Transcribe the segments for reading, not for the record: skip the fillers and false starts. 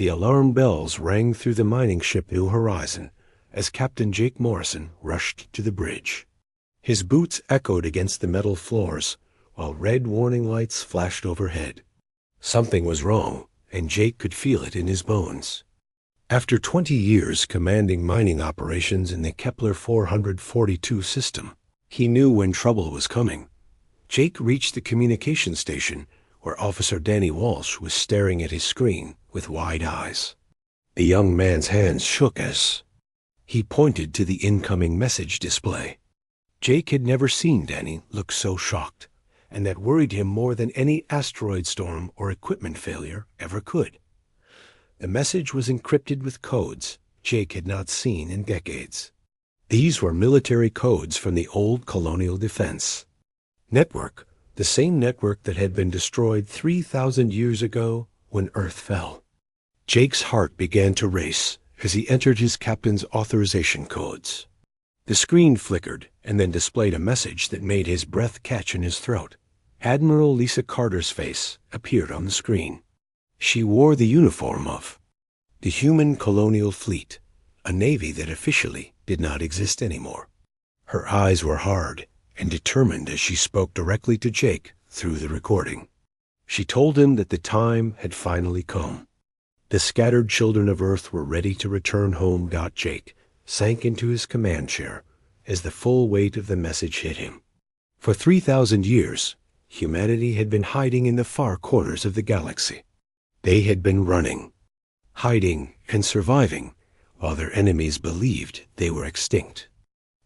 The alarm bells rang through the mining ship New Horizon as Captain Jake Morrison rushed to the bridge. His boots echoed against the metal floors, while red warning lights flashed overhead. Something was wrong, and Jake could feel it in his bones. After 20 years commanding mining operations in the Kepler 442 system, he knew when trouble was coming. Jake reached the communication station, where Officer Danny Walsh was staring at his screen with wide eyes. The young man's hands shook as he pointed to the incoming message display. Jake had never seen Danny look so shocked, and that worried him more than any asteroid storm or equipment failure ever could. The message was encrypted with codes Jake had not seen in decades. These were military codes from the old colonial defense network, the same network that had been destroyed 3,000 years ago when Earth fell. Jake's heart began to race as he entered his captain's authorization codes. The screen flickered and then displayed a message that made his breath catch in his throat. Admiral Lisa Carter's face appeared on the screen. She wore the uniform of the Human Colonial Fleet, a navy that officially did not exist anymore. Her eyes were hard and determined as she spoke directly to Jake through the recording. She told him that the time had finally come. The scattered children of Earth were ready to return home. Jake sank into his command chair as the full weight of the message hit him. For 3,000 years, humanity had been hiding in the far corners of the galaxy. They had been running, hiding, and surviving while their enemies believed they were extinct.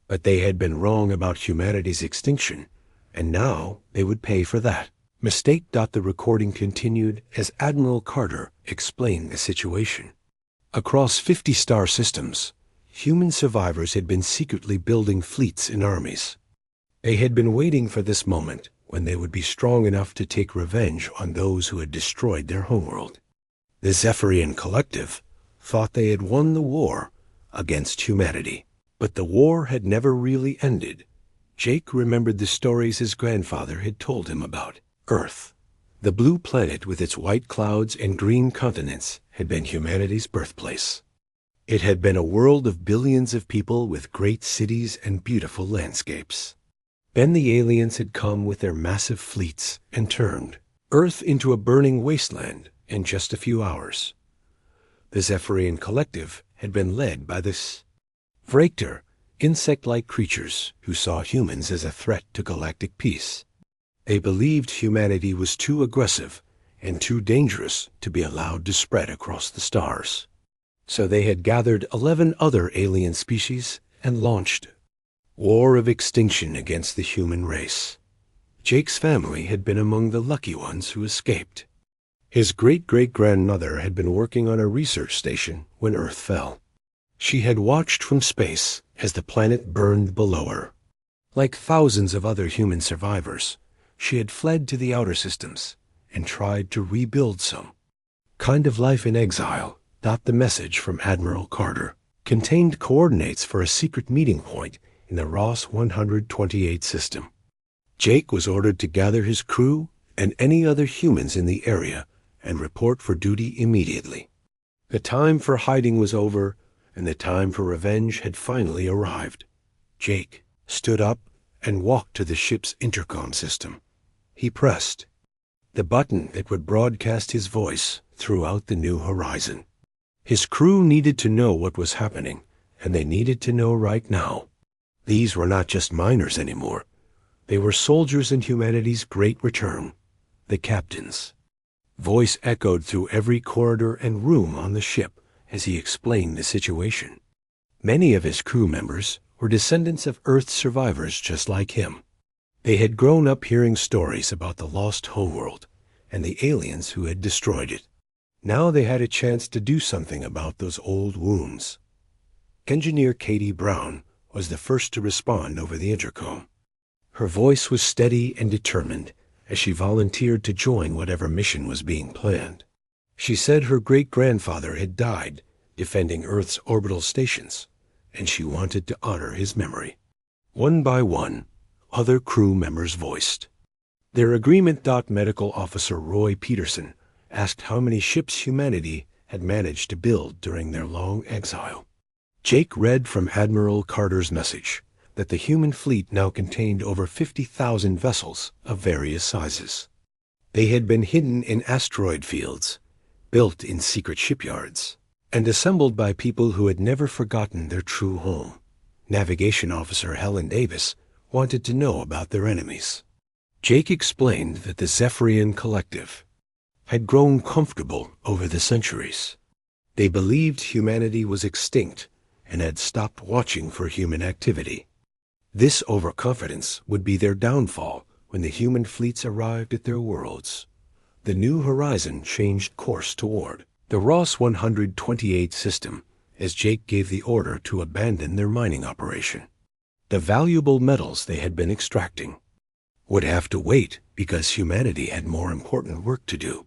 But they had been wrong about humanity's extinction, and now they would pay for that. Mistake. The recording continued as Admiral Carter explained the situation. Across 50 star systems, human survivors had been secretly building fleets and armies. They had been waiting for this moment when they would be strong enough to take revenge on those who had destroyed their homeworld. The Zephyrian Collective thought they had won the war against humanity. But the war had never really ended. Jake remembered the stories his grandfather had told him about Earth. The blue planet with its white clouds and green continents had been humanity's birthplace. It had been a world of billions of people with great cities and beautiful landscapes. Then the aliens had come with their massive fleets and turned Earth into a burning wasteland in just a few hours. The Zephyrian Collective had been led by this Vraktor, insect-like creatures who saw humans as a threat to galactic peace. They believed humanity was too aggressive and too dangerous to be allowed to spread across the stars. So they had gathered 11 other alien species and launched war of extinction against the human race. Jake's family had been among the lucky ones who escaped. His great-great-grandmother had been working on a research station when Earth fell. She had watched from space as the planet burned below her. Like thousands of other human survivors, she had fled to the outer systems and tried to rebuild some kind of life in exile. The message from Admiral Carter contained coordinates for a secret meeting point in the Ross 128 system. Jake was ordered to gather his crew and any other humans in the area and report for duty immediately. The time for hiding was over, and the time for revenge had finally arrived. Jake stood up and walked to the ship's intercom system. He pressed the button that would broadcast his voice throughout the New Horizon. His crew needed to know what was happening, and they needed to know right now. These were not just miners anymore. They were soldiers in humanity's great return, the captains. Voice echoed through every corridor and room on the ship as he explained the situation. Many of his crew members were descendants of Earth's survivors just like him. They had grown up hearing stories about the lost homeworld and the aliens who had destroyed it. Now they had a chance to do something about those old wounds. Engineer Katie Brown was the first to respond over the intercom. Her voice was steady and determined as she volunteered to join whatever mission was being planned. She said her great-grandfather had died defending Earth's orbital stations, and she wanted to honor his memory. One by one, other crew members voiced their agreement. Medical Officer Roy Peterson asked how many ships humanity had managed to build during their long exile. Jake read from Admiral Carter's message that the human fleet now contained over 50,000 vessels of various sizes. They had been hidden in asteroid fields, built in secret shipyards, and assembled by people who had never forgotten their true home. Navigation Officer Helen Davis wanted to know about their enemies. Jake explained that the Zephyrian Collective had grown comfortable over the centuries. They believed humanity was extinct and had stopped watching for human activity. This overconfidence would be their downfall when the human fleets arrived at their worlds. The New Horizon changed course toward the Ross 128 system as Jake gave the order to abandon their mining operation. The valuable metals they had been extracting would have to wait because humanity had more important work to do.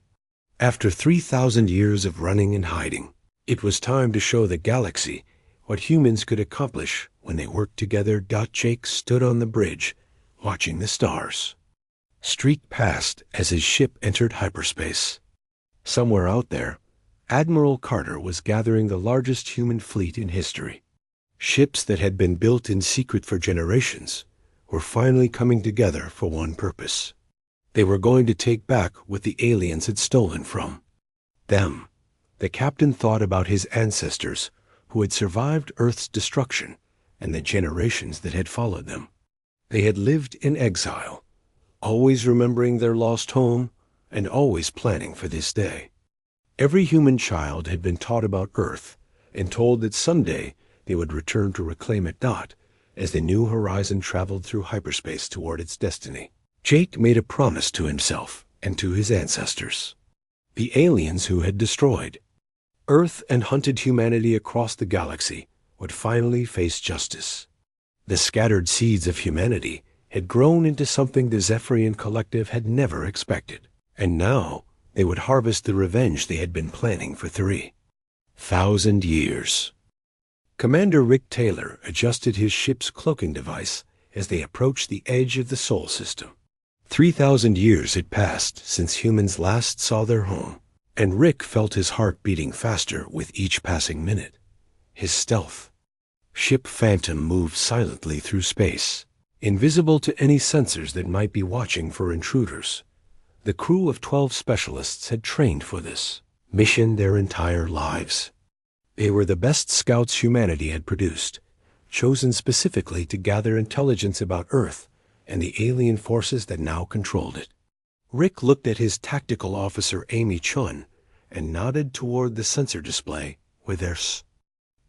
After 3,000 years of running and hiding, it was time to show the galaxy what humans could accomplish when they worked together. Jake stood on the bridge, watching the stars streak past as his ship entered hyperspace. Somewhere out there, Admiral Carter was gathering the largest human fleet in history. Ships that had been built in secret for generations were finally coming together for one purpose. They were going to take back what the aliens had stolen from them. The captain thought about his ancestors who had survived Earth's destruction and the generations that had followed them. They had lived in exile, always remembering their lost home and always planning for this day. Every human child had been taught about Earth and told that someday they would return to reclaim it. As the New Horizon traveled through hyperspace toward its destiny, Jake made a promise to himself and to his ancestors. The aliens who had destroyed Earth and hunted humanity across the galaxy would finally face justice. The scattered seeds of humanity had grown into something the Zephyrian Collective had never expected, and now they would harvest the revenge they had been planning for 3,000 years. Commander Rick Taylor adjusted his ship's cloaking device as they approached the edge of the Sol system. 3,000 years had passed since humans last saw their home, and Rick felt his heart beating faster with each passing minute. His stealth ship Phantom moved silently through space, invisible to any sensors that might be watching for intruders. The crew of 12 specialists had trained for this mission their entire lives. They were the best scouts humanity had produced, chosen specifically to gather intelligence about Earth and the alien forces that now controlled it. Rick looked at his tactical officer Amy Chun and nodded toward the sensor display where their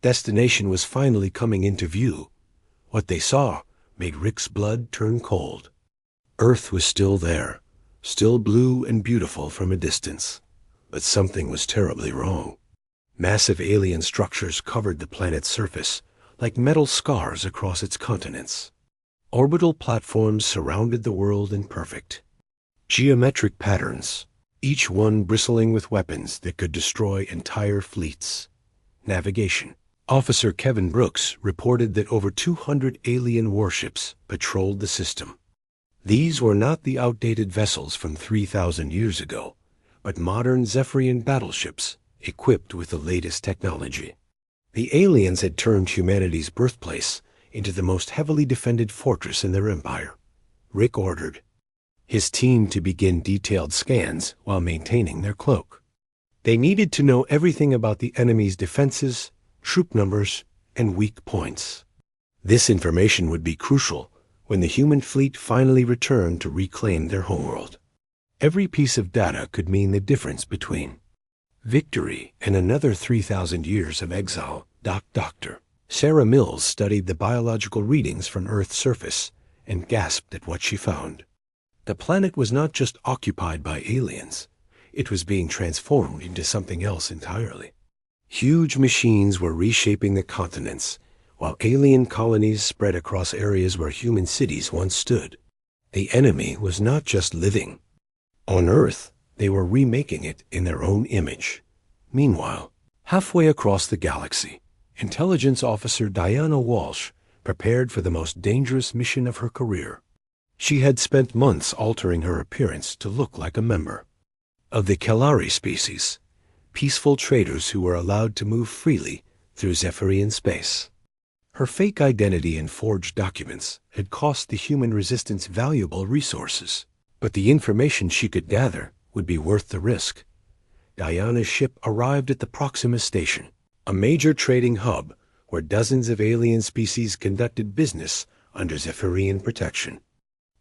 destination was finally coming into view. What they saw made Rick's blood turn cold. Earth was still there, still blue and beautiful from a distance, but something was terribly wrong. Massive alien structures covered the planet's surface like metal scars across its continents. Orbital platforms surrounded the world in perfect geometric patterns, each one bristling with weapons that could destroy entire fleets. Navigation Officer Kevin Brooks reported that over 200 alien warships patrolled the system. These were not the outdated vessels from 3,000 years ago, but modern Zephyrian battleships equipped with the latest technology. The aliens had turned humanity's birthplace into the most heavily defended fortress in their empire. Rick ordered his team to begin detailed scans while maintaining their cloak. They needed to know everything about the enemy's defenses, troop numbers, and weak points. This information would be crucial when the human fleet finally returned to reclaim their homeworld. Every piece of data could mean the difference between victory and another 3,000 years of exile. Dr. Sarah Mills studied the biological readings from Earth's surface and gasped at what she found. The planet was not just occupied by aliens, it was being transformed into something else entirely. Huge machines were reshaping the continents, while alien colonies spread across areas where human cities once stood. The enemy was not just living on Earth, they were remaking it in their own image. Meanwhile, halfway across the galaxy, Intelligence Officer Diana Walsh prepared for the most dangerous mission of her career. She had spent months altering her appearance to look like a member of the Kelari species, peaceful traders who were allowed to move freely through Zephyrian space. Her fake identity and forged documents had cost the human resistance valuable resources, but the information she could gather would be worth the risk. Diana's ship arrived at the Proxima Station, a major trading hub where dozens of alien species conducted business under Zephyrian protection.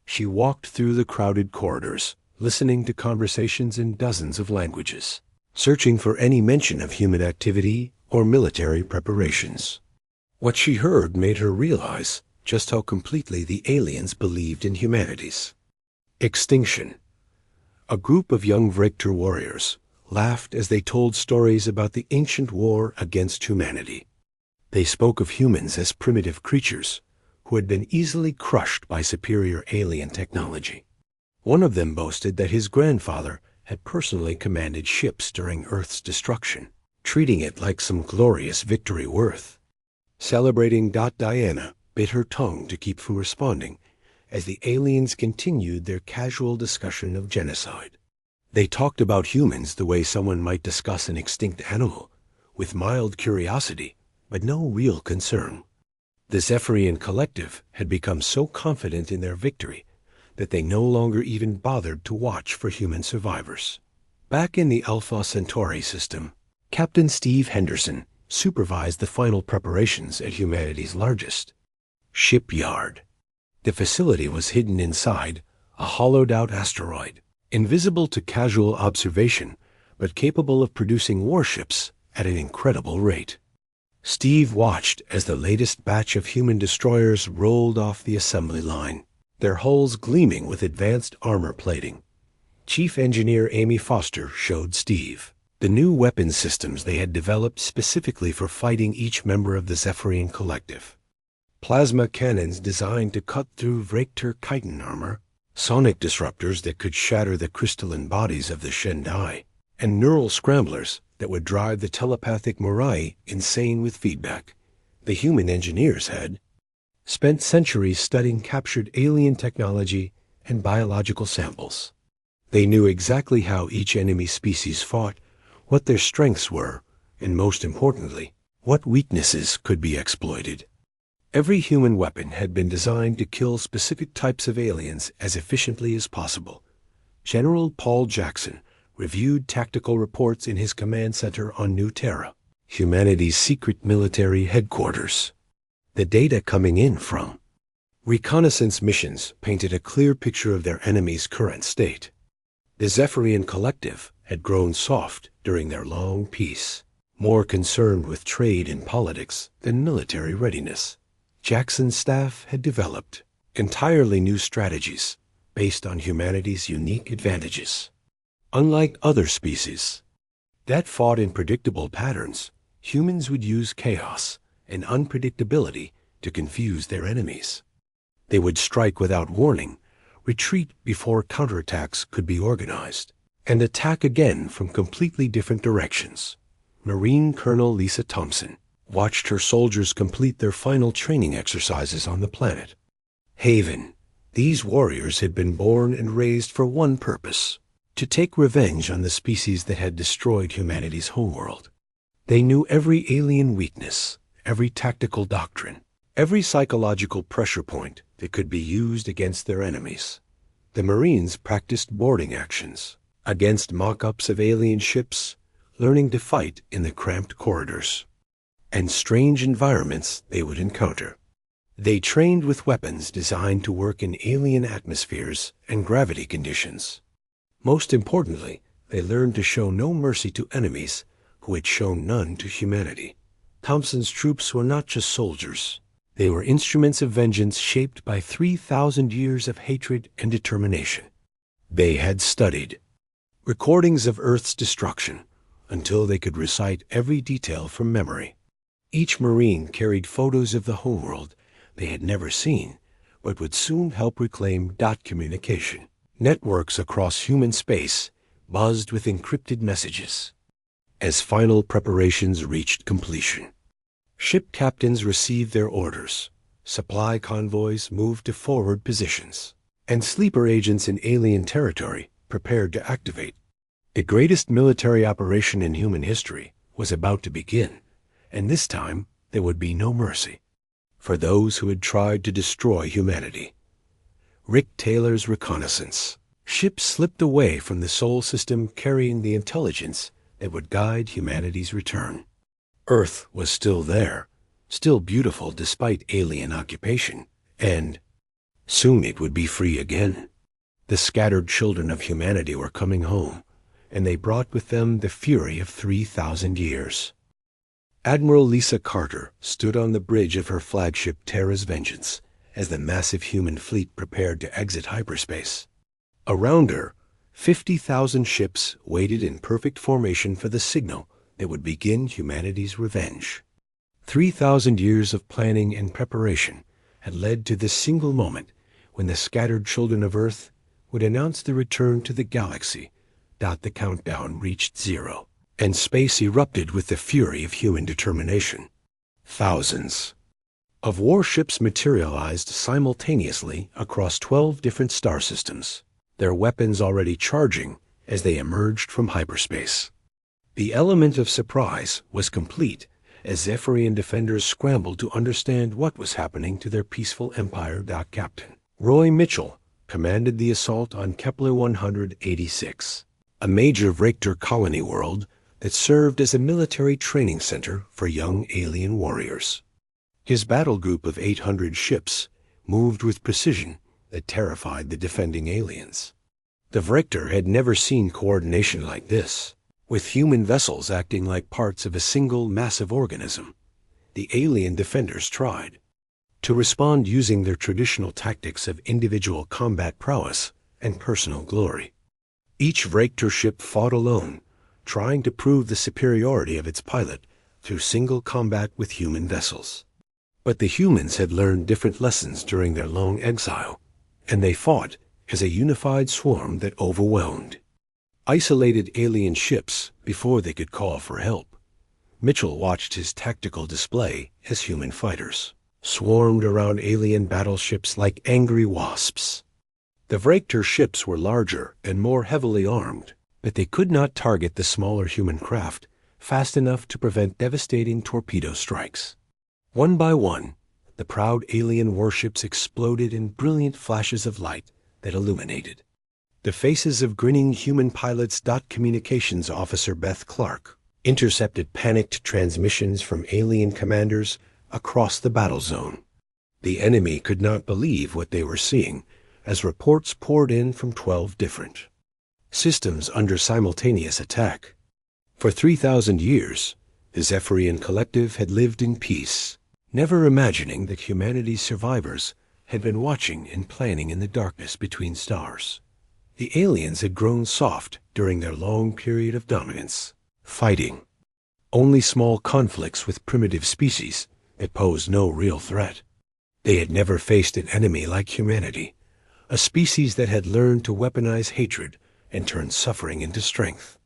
She walked through the crowded corridors, listening to conversations in dozens of languages, searching for any mention of human activity or military preparations. What she heard made her realize just how completely the aliens believed in humanity's extinction. A group of young Vector warriors laughed as they told stories about the ancient war against humanity. They spoke of humans as primitive creatures who had been easily crushed by superior alien technology. One of them boasted that his grandfather had personally commanded ships during Earth's destruction, treating it like some glorious victory worth. Celebrating Diana bit her tongue to keep from responding as the aliens continued their casual discussion of genocide. They talked about humans the way someone might discuss an extinct animal, with mild curiosity, but no real concern. The Zephyrian collective had become so confident in their victory that they no longer even bothered to watch for human survivors. Back in the Alpha Centauri system, Captain Steve Henderson supervised the final preparations at humanity's largest shipyard. The facility was hidden inside a hollowed-out asteroid, invisible to casual observation, but capable of producing warships at an incredible rate. Steve watched as the latest batch of human destroyers rolled off the assembly line, their hulls gleaming with advanced armor plating. Chief Engineer Amy Foster showed Steve the new weapon systems they had developed specifically for fighting each member of the Zephyrian collective. Plasma cannons designed to cut through Vector chitin armor, sonic disruptors that could shatter the crystalline bodies of the Shendai, and neural scramblers that would drive the telepathic Morai insane with feedback. The human engineers had spent centuries studying captured alien technology and biological samples. They knew exactly how each enemy species fought, what their strengths were, and most importantly, what weaknesses could be exploited. Every human weapon had been designed to kill specific types of aliens as efficiently as possible. General Paul Jackson reviewed tactical reports in his command center on New Terra, humanity's secret military headquarters. The data coming in from reconnaissance missions painted a clear picture of their enemy's current state. The Zephyrian collective had grown soft during their long peace, more concerned with trade and politics than military readiness. Jackson's staff had developed entirely new strategies based on humanity's unique advantages. Unlike other species that fought in predictable patterns, humans would use chaos and unpredictability to confuse their enemies. They would strike without warning, retreat before counterattacks could be organized, and attack again from completely different directions. Marine Colonel Lisa Thompson watched her soldiers complete their final training exercises on the planet Haven. These warriors had been born and raised for one purpose: to take revenge on the species that had destroyed humanity's homeworld. They knew every alien weakness, every tactical doctrine, every psychological pressure point that could be used against their enemies. The Marines practiced boarding actions against mock-ups of alien ships, learning to fight in the cramped corridors and strange environments they would encounter. They trained with weapons designed to work in alien atmospheres and gravity conditions. Most importantly, they learned to show no mercy to enemies who had shown none to humanity. Thompson's troops were not just soldiers. They were instruments of vengeance shaped by 3,000 years of hatred and determination. They had studied recordings of Earth's destruction until they could recite every detail from memory. Each Marine carried photos of the homeworld they had never seen, but would soon help reclaim dot communication. Networks across human space buzzed with encrypted messages. As final preparations reached completion, ship captains received their orders, supply convoys moved to forward positions, and sleeper agents in alien territory prepared to activate. The greatest military operation in human history was about to begin, and this time there would be no mercy for those who had tried to destroy humanity. Rick Taylor's reconnaissance. Ships slipped away from the Sol system carrying the intelligence that would guide humanity's return. Earth was still there, still beautiful despite alien occupation, and soon it would be free again. The scattered children of humanity were coming home, and they brought with them the fury of 3,000 years. Admiral Lisa Carter stood on the bridge of her flagship Terra's Vengeance as the massive human fleet prepared to exit hyperspace. Around her, 50,000 ships waited in perfect formation for the signal that would begin humanity's revenge. 3,000 years of planning and preparation had led to this single moment when the scattered children of Earth would announce the return to the galaxy. The countdown reached 0, and space erupted with the fury of human determination. Thousands of warships materialized simultaneously across 12 different star systems, their weapons already charging as they emerged from hyperspace. The element of surprise was complete as Zephyrian defenders scrambled to understand what was happening to their peaceful empire. Captain Roy Mitchell commanded the assault on Kepler 186, a major Vector colony world that served as a military training center for young alien warriors. His battle group of 800 ships moved with precision that terrified the defending aliens. The Vector had never seen coordination like this, with human vessels acting like parts of a single massive organism. The alien defenders tried to respond using their traditional tactics of individual combat prowess and personal glory. Each Vector ship fought alone, trying to prove the superiority of its pilot through single combat with human vessels. But the humans had learned different lessons during their long exile, and they fought as a unified swarm that overwhelmed. Isolated alien ships before they could call for help. Mitchell watched his tactical display as human fighters swarmed around alien battleships like angry wasps. The Vector ships were larger and more heavily armed, but they could not target the smaller human craft fast enough to prevent devastating torpedo strikes. One by one, the proud alien warships exploded in brilliant flashes of light that illuminated the faces of grinning human pilots. Communications officer Beth Clark intercepted panicked transmissions from alien commanders across the battle zone. The enemy could not believe what they were seeing as reports poured in from 12 different systems under simultaneous attack. For 3,000 years, the Zephyrian collective had lived in peace, never imagining that humanity's survivors had been watching and planning in the darkness between stars. The aliens had grown soft during their long period of dominance, fighting only small conflicts with primitive species that posed no real threat. They had never faced an enemy like humanity, a species that had learned to weaponize hatred and turn suffering into strength.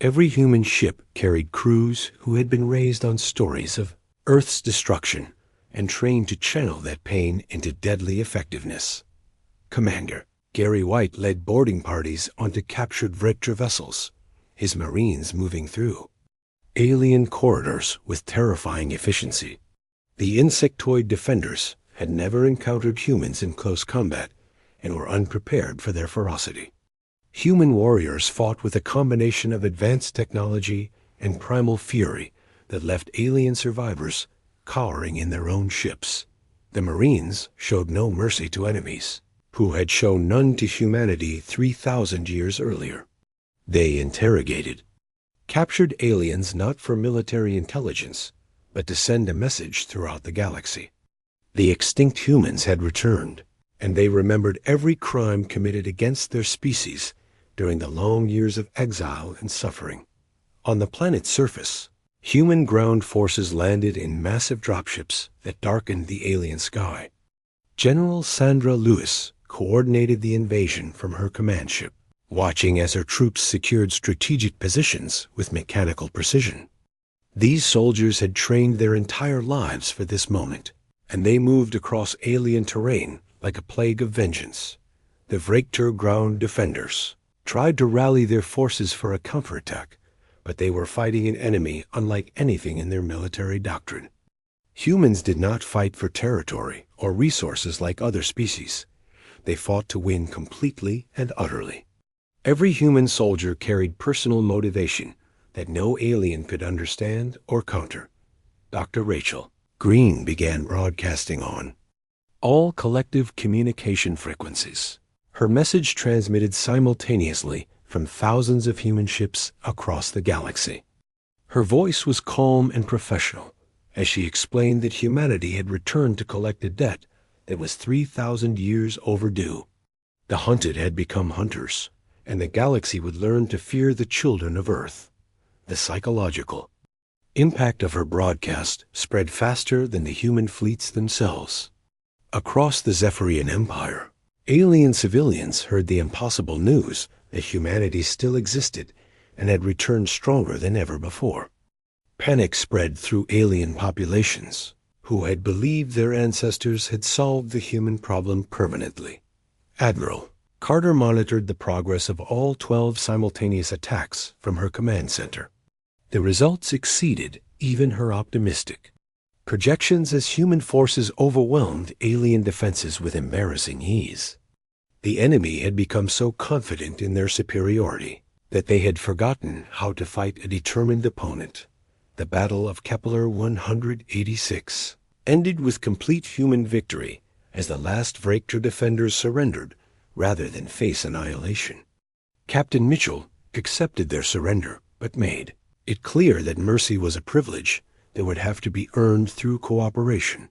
Every human ship carried crews who had been raised on stories of Earth's destruction and trained to channel that pain into deadly effectiveness. Commander Gary White led boarding parties onto captured Vector vessels, his Marines moving through alien corridors with terrifying efficiency. The insectoid defenders had never encountered humans in close combat and were unprepared for their ferocity. Human warriors fought with a combination of advanced technology and primal fury that left alien survivors cowering in their own ships. The Marines showed no mercy to enemies, who had shown none to humanity 3,000 years earlier. They interrogated captured aliens not for military intelligence, but to send a message throughout the galaxy. The extinct humans had returned, and they remembered every crime committed against their species during the long years of exile and suffering. On the planet's surface, human ground forces landed in massive dropships that darkened the alien sky. General Sandra Lewis coordinated the invasion from her command ship, watching as her troops secured strategic positions with mechanical precision. These soldiers had trained their entire lives for this moment, and they moved across alien terrain like a plague of vengeance. The Vector ground defenders tried to rally their forces for a counterattack, but they were fighting an enemy unlike anything in their military doctrine. Humans did not fight for territory or resources like other species. They fought to win completely and utterly. Every human soldier carried personal motivation that no alien could understand or counter. Dr. Rachel Green began broadcasting on all collective communication frequencies. Her message transmitted simultaneously from thousands of human ships across the galaxy. Her voice was calm and professional as she explained that humanity had returned to collect a debt that was 3,000 years overdue. The hunted had become hunters, and the galaxy would learn to fear the children of Earth. The psychological impact of her broadcast spread faster than the human fleets themselves. Across the Zephyrian Empire, alien civilians heard the impossible news that humanity still existed and had returned stronger than ever before. Panic spread through alien populations who had believed their ancestors had solved the human problem permanently. Admiral Carter monitored the progress of all 12 simultaneous attacks from her command center. The results exceeded even her optimistic projections as human forces overwhelmed alien defenses with embarrassing ease. The enemy had become so confident in their superiority that they had forgotten how to fight a determined opponent. The Battle of Kepler 186 ended with complete human victory as the last Vector defenders surrendered rather than face annihilation. Captain Mitchell accepted their surrender, but made it clear that mercy was a privilege that would have to be earned through cooperation.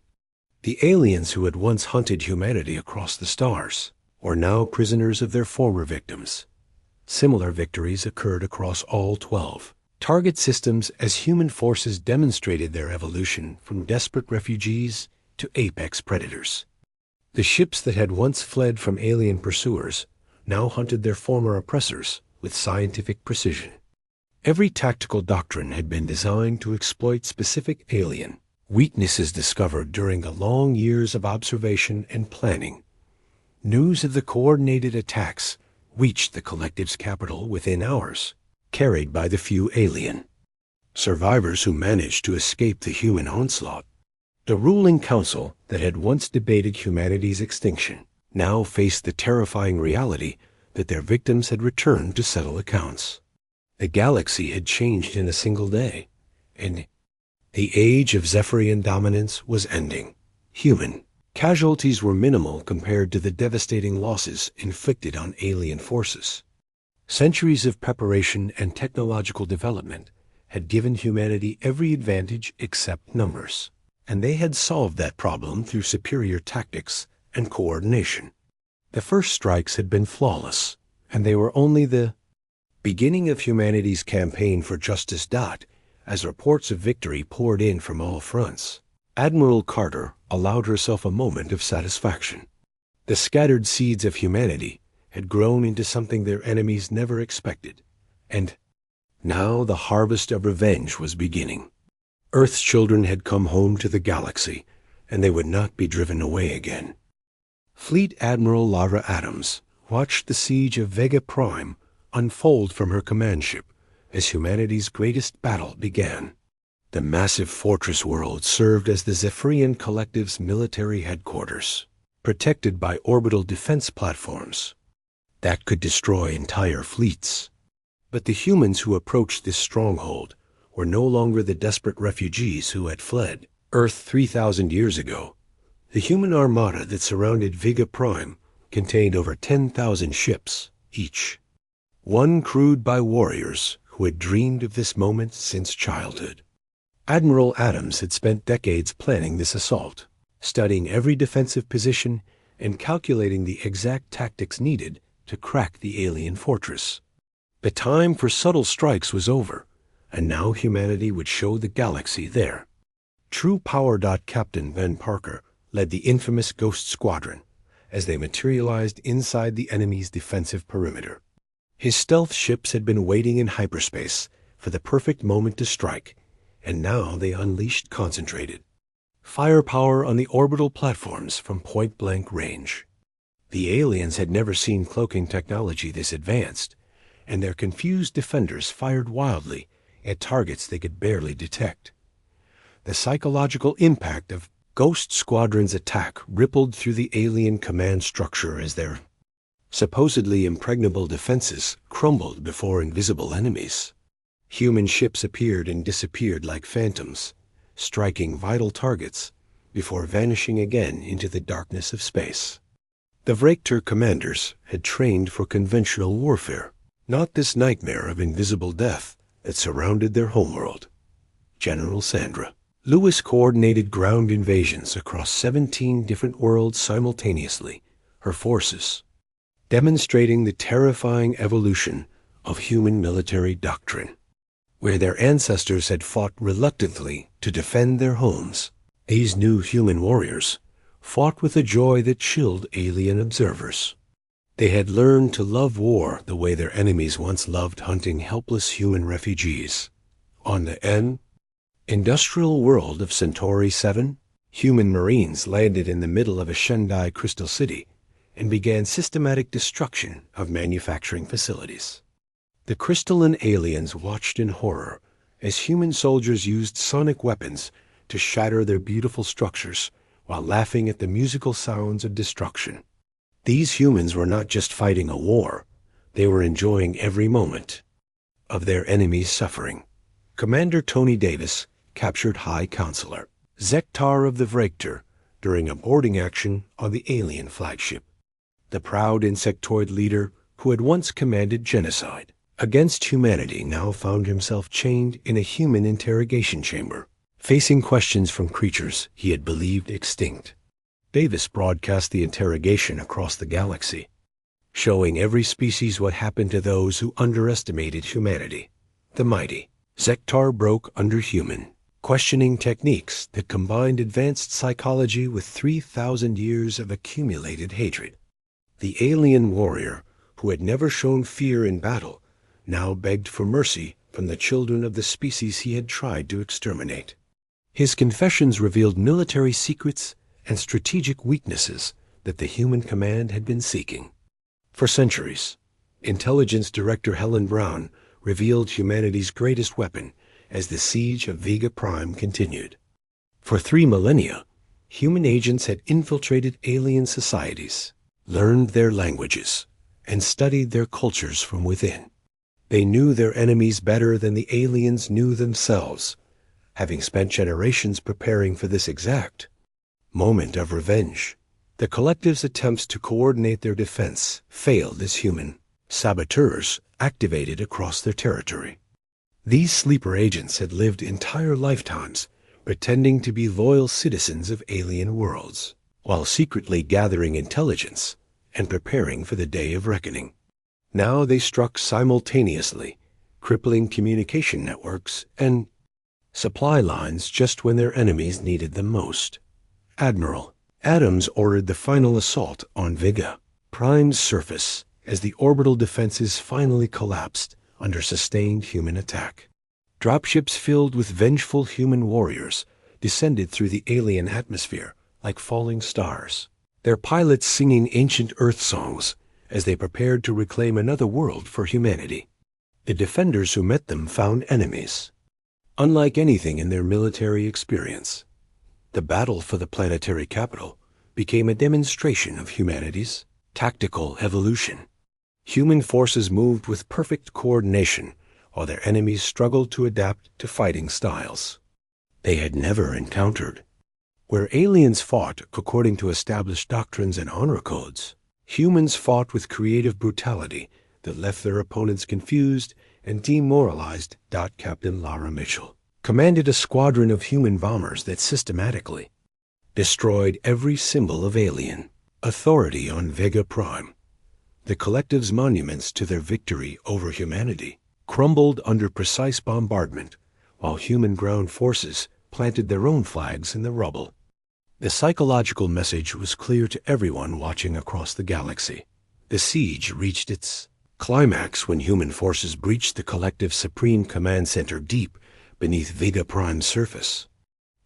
The aliens who had once hunted humanity across the stars were now prisoners of their former victims. Similar victories occurred across all 12 target systems as human forces demonstrated their evolution from desperate refugees to apex predators. The ships that had once fled from alien pursuers now hunted their former oppressors with scientific precision. Every tactical doctrine had been designed to exploit specific alien weaknesses discovered during the long years of observation and planning. News of the coordinated attacks reached the collective's capital within hours, carried by the few alien survivors who managed to escape the human onslaught. The ruling council that had once debated humanity's extinction now faced the terrifying reality that their victims had returned to settle accounts. The galaxy had changed in a single day, and the age of Zephyrian dominance was ending. Human casualties were minimal compared to the devastating losses inflicted on alien forces. Centuries of preparation and technological development had given humanity every advantage except numbers, and they had solved that problem through superior tactics and coordination. The first strikes had been flawless, and they were only the beginning of humanity's campaign for justice. As reports of victory poured in from all fronts, Admiral Carter allowed herself a moment of satisfaction. The scattered seeds of humanity had grown into something their enemies never expected, and now the harvest of revenge was beginning. Earth's children had come home to the galaxy, and they would not be driven away again. Fleet Admiral Lara Adams watched the siege of Vega Prime unfold from her command ship as humanity's greatest battle began. The massive fortress world served as the Zephyrian Collective's military headquarters, protected by orbital defense platforms that could destroy entire fleets. But the humans who approached this stronghold were no longer the desperate refugees who had fled Earth 3,000 years ago. The human armada that surrounded Vega Prime contained over 10,000 ships each, one crewed by warriors who had dreamed of this moment since childhood. Admiral Adams had spent decades planning this assault, studying every defensive position and calculating the exact tactics needed to crack the alien fortress. The time for subtle strikes was over, and now humanity would show the galaxy there. True Power. Captain Ben Parker led the infamous Ghost Squadron as they materialized inside the enemy's defensive perimeter. His stealth ships had been waiting in hyperspace for the perfect moment to strike, and now they unleashed concentrated firepower on the orbital platforms from point-blank range. The aliens had never seen cloaking technology this advanced, and their confused defenders fired wildly at targets they could barely detect. The psychological impact of Ghost Squadron's attack rippled through the alien command structure as their supposedly impregnable defenses crumbled before invisible enemies. Human ships appeared and disappeared like phantoms, striking vital targets before vanishing again into the darkness of space. The Vrektor commanders had trained for conventional warfare, not this nightmare of invisible death that surrounded their homeworld. General Sandra Lewis coordinated ground invasions across 17 different worlds simultaneously, her forces demonstrating the terrifying evolution of human military doctrine. Where their ancestors had fought reluctantly to defend their homes, these new human warriors fought with a joy that chilled alien observers. They had learned to love war the way their enemies once loved hunting helpless human refugees. On the industrial world of Centauri 7, human marines landed in the middle of a Shendai crystal city and began systematic destruction of manufacturing facilities. The crystalline aliens watched in horror as human soldiers used sonic weapons to shatter their beautiful structures while laughing at the musical sounds of destruction. These humans were not just fighting a war, they were enjoying every moment of their enemies' suffering. Commander Tony Davis captured High Counselor Zektar of the Vrektor during a boarding action on the alien flagship. The proud insectoid leader who had once commanded genocide against humanity now found himself chained in a human interrogation chamber, facing questions from creatures he had believed extinct. Davis broadcast the interrogation across the galaxy, showing every species what happened to those who underestimated humanity. The mighty Zektar broke under human, questioning techniques that combined advanced psychology with 3,000 years of accumulated hatred. The alien warrior, who had never shown fear in battle, now begged for mercy from the children of the species he had tried to exterminate. His confessions revealed military secrets and strategic weaknesses that the human command had been seeking. For centuries, Intelligence Director Helen Brown revealed humanity's greatest weapon as the siege of Vega Prime continued. For 3 millennia, human agents had infiltrated alien societies, learned their languages, and studied their cultures from within. They knew their enemies better than the aliens knew themselves, having spent generations preparing for this exact moment of revenge. The collective's attempts to coordinate their defense failed as human saboteurs activated across their territory. These sleeper agents had lived entire lifetimes pretending to be loyal citizens of alien worlds, while secretly gathering intelligence and preparing for the day of reckoning. Now they struck simultaneously, crippling communication networks and supply lines just when their enemies needed them most. Admiral Adams ordered the final assault on Vega Prime's surface as the orbital defenses finally collapsed under sustained human attack. Dropships filled with vengeful human warriors descended through the alien atmosphere like falling stars, their pilots singing ancient Earth songs as they prepared to reclaim another world for humanity. The defenders who met them found enemies unlike anything in their military experience. The battle for the planetary capital became a demonstration of humanity's tactical evolution. Human forces moved with perfect coordination while their enemies struggled to adapt to fighting styles they had never encountered. Where aliens fought according to established doctrines and honor codes, humans fought with creative brutality that left their opponents confused and demoralized. Captain Lara Mitchell commanded a squadron of human bombers that systematically destroyed every symbol of alien authority on Vega Prime. The collective's monuments to their victory over humanity crumbled under precise bombardment, while human ground forces planted their own flags in the rubble. The psychological message was clear to everyone watching across the galaxy. The siege reached its climax when human forces breached the collective's Supreme Command Center deep beneath Vega Prime's surface.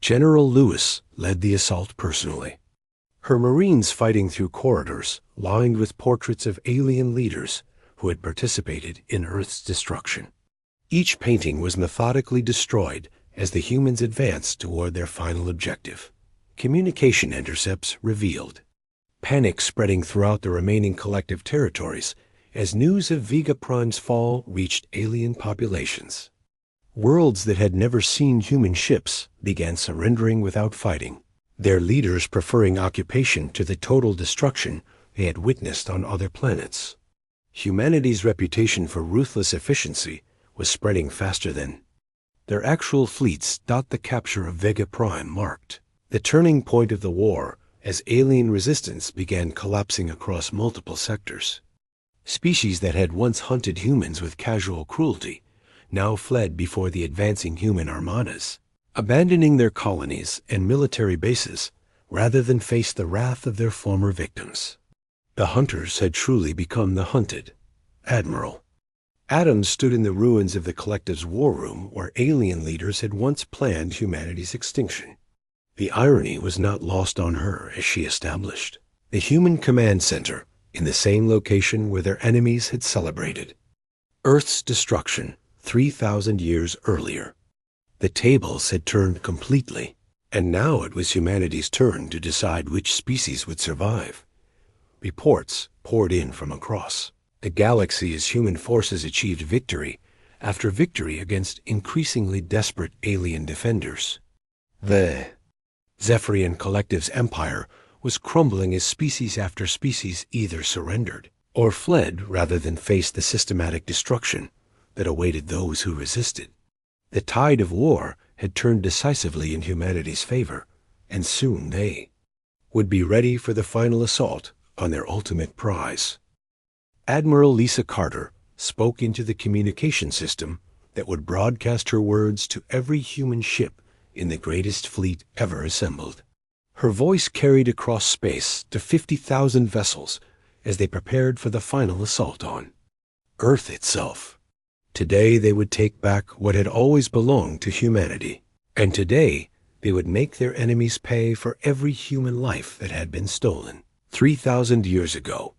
General Lewis led the assault personally, her Marines fighting through corridors lined with portraits of alien leaders who had participated in Earth's destruction. Each painting was methodically destroyed as the humans advanced toward their final objective. Communication intercepts revealed. Panic spreading throughout the remaining collective territories as news of Vega Prime's fall reached alien populations. Worlds that had never seen human ships began surrendering without fighting, their leaders preferring occupation to the total destruction they had witnessed on other planets. Humanity's reputation for ruthless efficiency was spreading faster than their actual fleets. The capture of Vega Prime marked the turning point of the war as alien resistance began collapsing across multiple sectors. Species that had once hunted humans with casual cruelty now fled before the advancing human armadas, abandoning their colonies and military bases rather than face the wrath of their former victims. The hunters had truly become the hunted. Admiral Adams stood in the ruins of the Collective's war room where alien leaders had once planned humanity's extinction. The irony was not lost on her as she established the human command center in the same location where their enemies had celebrated Earth's destruction 3,000 years earlier. The tables had turned completely, and now it was humanity's turn to decide which species would survive. Reports poured in from across the galaxy as human forces achieved victory after victory against increasingly desperate alien defenders. The Zephyrian Collective's empire was crumbling as species after species either surrendered or fled rather than face the systematic destruction that awaited those who resisted. The tide of war had turned decisively in humanity's favor, and soon they would be ready for the final assault on their ultimate prize. Admiral Lisa Carter spoke into the communication system that would broadcast her words to every human ship in the greatest fleet ever assembled. Her voice carried across space to 50,000 vessels as they prepared for the final assault on Earth itself. Today they would take back what had always belonged to humanity, and today they would make their enemies pay for every human life that had been stolen. 3,000 years ago,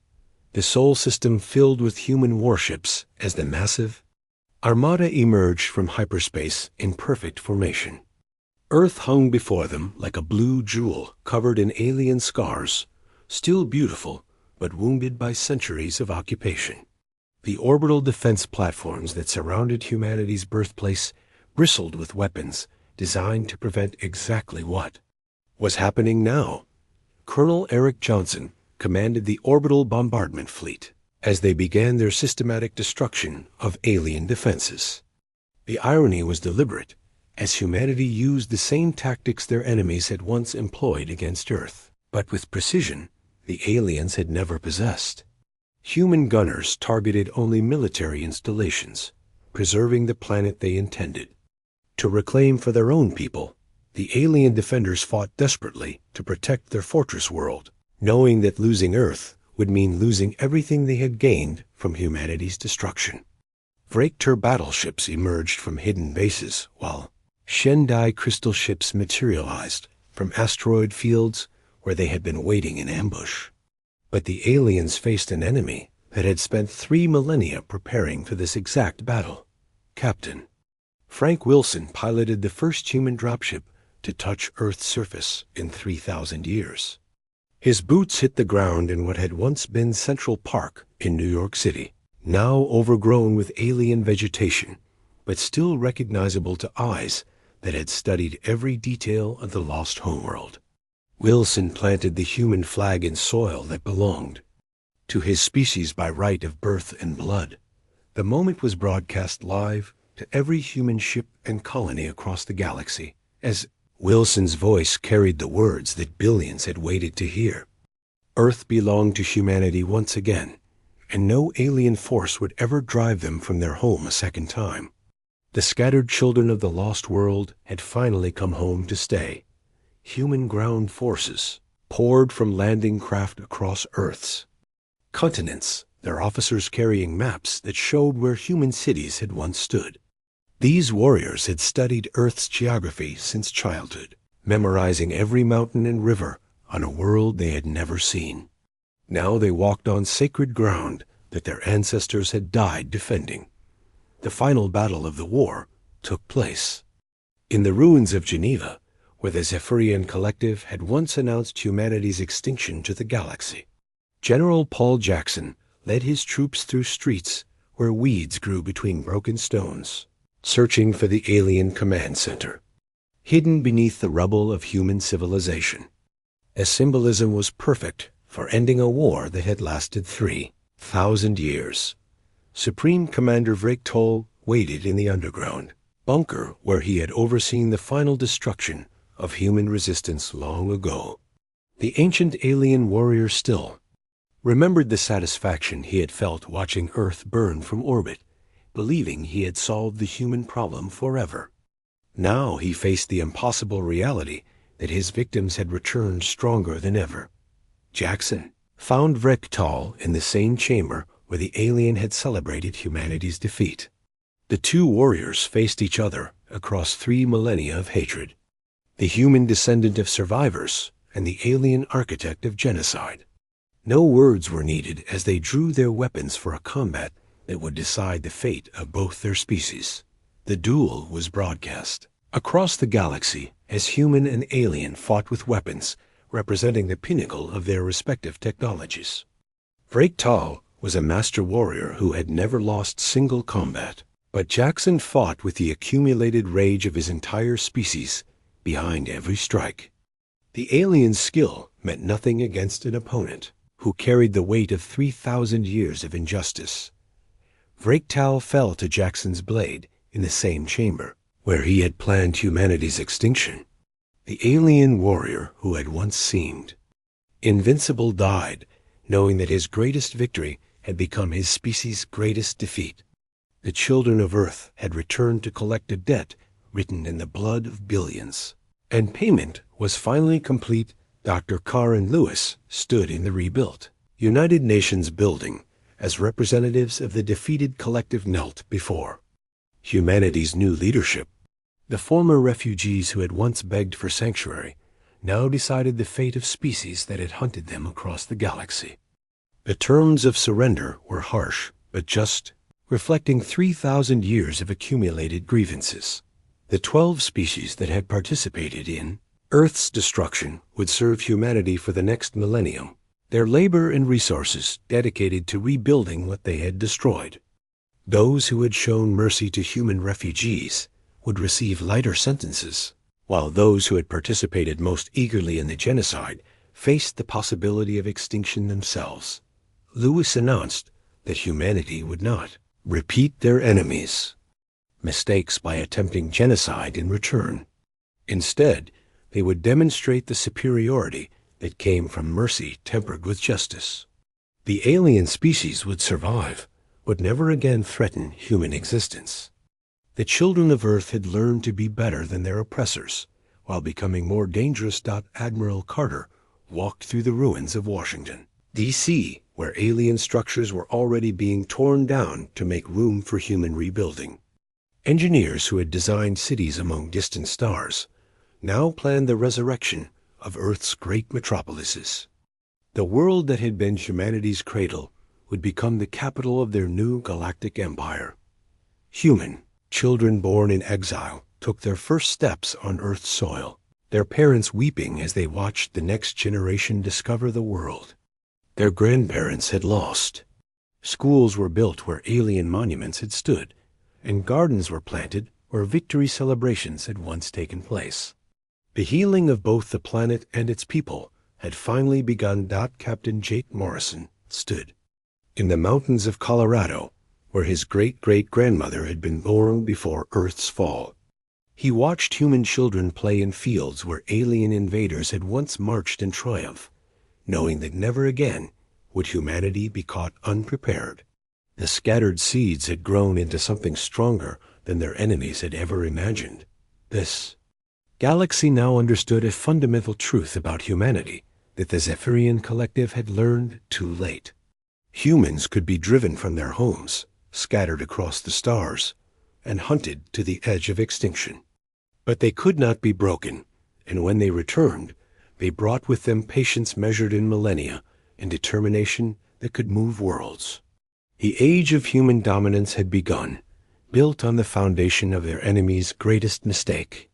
the Sol system filled with human warships as the massive armada emerged from hyperspace in perfect formation. Earth hung before them like a blue jewel covered in alien scars, still beautiful but wounded by centuries of occupation. The orbital defense platforms that surrounded humanity's birthplace bristled with weapons designed to prevent exactly what was happening now. Colonel Eric Johnson commanded the orbital bombardment fleet as they began their systematic destruction of alien defenses. The irony was deliberate, as humanity used the same tactics their enemies had once employed against Earth, but with precision the aliens had never possessed. Human gunners targeted only military installations, preserving the planet they intended to reclaim for their own people. The alien defenders fought desperately to protect their fortress world, knowing that losing Earth would mean losing everything they had gained from humanity's destruction. Vraktor battleships emerged from hidden bases, while Shendai crystal ships materialized from asteroid fields where they had been waiting in ambush. But the aliens faced an enemy that had spent 3 millennia preparing for this exact battle. Captain Frank Wilson piloted the first human dropship to touch Earth's surface in 3,000 years. His boots hit the ground in what had once been Central Park in New York City, now overgrown with alien vegetation, but still recognizable to eyes that had studied every detail of the lost homeworld. Wilson planted the human flag in soil that belonged to his species by right of birth and blood. The moment was broadcast live to every human ship and colony across the galaxy, as Wilson's voice carried the words that billions had waited to hear. Earth belonged to humanity once again, and no alien force would ever drive them from their home a second time. The scattered children of the lost world had finally come home to stay. Human ground forces poured from landing craft across Earth's continents, their officers carrying maps that showed where human cities had once stood. These warriors had studied Earth's geography since childhood, memorizing every mountain and river on a world they had never seen. Now they walked on sacred ground that their ancestors had died defending. The final battle of the war took place in the ruins of Geneva, where the Zephyrian Collective had once announced humanity's extinction to the galaxy. General Paul Jackson led his troops through streets where weeds grew between broken stones, searching for the alien command center, hidden beneath the rubble of human civilization. As symbolism was perfect for ending a war that had lasted 3,000 years. Supreme Commander Vrek waited in the underground bunker where he had overseen the final destruction of human resistance long ago. The ancient alien warrior still remembered the satisfaction he had felt watching Earth burn from orbit, believing he had solved the human problem forever. Now he faced the impossible reality that his victims had returned stronger than ever. Jackson found Vrek in the same chamber where the alien had celebrated humanity's defeat. The two warriors faced each other across 3 millennia of hatred, the human descendant of survivors and the alien architect of genocide. No words were needed as they drew their weapons for a combat that would decide the fate of both their species. The duel was broadcast across the galaxy as human and alien fought with weapons representing the pinnacle of their respective technologies. Vrek was a master warrior who had never lost single combat, but Jackson fought with the accumulated rage of his entire species behind every strike. The alien's skill meant nothing against an opponent who carried the weight of 3,000 years of injustice. Vrek fell to Jackson's blade in the same chamber where he had planned humanity's extinction. The alien warrior who had once seemed invincible died, knowing that his greatest victory had become his species' greatest defeat. The children of Earth had returned to collect a debt written in the blood of billions, and payment was finally complete. Dr. Karen Lewis stood in the rebuilt United Nations building as representatives of the defeated collective knelt before humanity's new leadership. The former refugees who had once begged for sanctuary now decided the fate of species that had hunted them across the galaxy. The terms of surrender were harsh, but just, reflecting 3,000 years of accumulated grievances. The 12 species that had participated in Earth's destruction would serve humanity for the next millennium, their labor and resources dedicated to rebuilding what they had destroyed. Those who had shown mercy to human refugees would receive lighter sentences, while those who had participated most eagerly in the genocide faced the possibility of extinction themselves. Lewis announced that humanity would not repeat their enemies' mistakes by attempting genocide in return. Instead, they would demonstrate the superiority that came from mercy tempered with justice. The alien species would survive, but never again threaten human existence. The children of Earth had learned to be better than their oppressors, while becoming more dangerous. Admiral Carter walked through the ruins of Washington, D.C., where alien structures were already being torn down to make room for human rebuilding. Engineers who had designed cities among distant stars now planned the resurrection of Earth's great metropolises. The world that had been humanity's cradle would become the capital of their new galactic empire. Human children born in exile took their first steps on Earth's soil, their parents weeping as they watched the next generation discover the world their grandparents had lost. Schools were built where alien monuments had stood, and gardens were planted where victory celebrations had once taken place. The healing of both the planet and its people had finally begun. Captain Jake Morrison stood in the mountains of Colorado, where his great-great-grandmother had been born before Earth's fall. He watched human children play in fields where alien invaders had once marched in triumph, knowing that never again would humanity be caught unprepared. The scattered seeds had grown into something stronger than their enemies had ever imagined. This galaxy now understood a fundamental truth about humanity that the Zephyrian Collective had learned too late. Humans could be driven from their homes, scattered across the stars, and hunted to the edge of extinction. But they could not be broken, and when they returned, they brought with them patience measured in millennia and determination that could move worlds. The age of human dominance had begun, built on the foundation of their enemy's greatest mistake.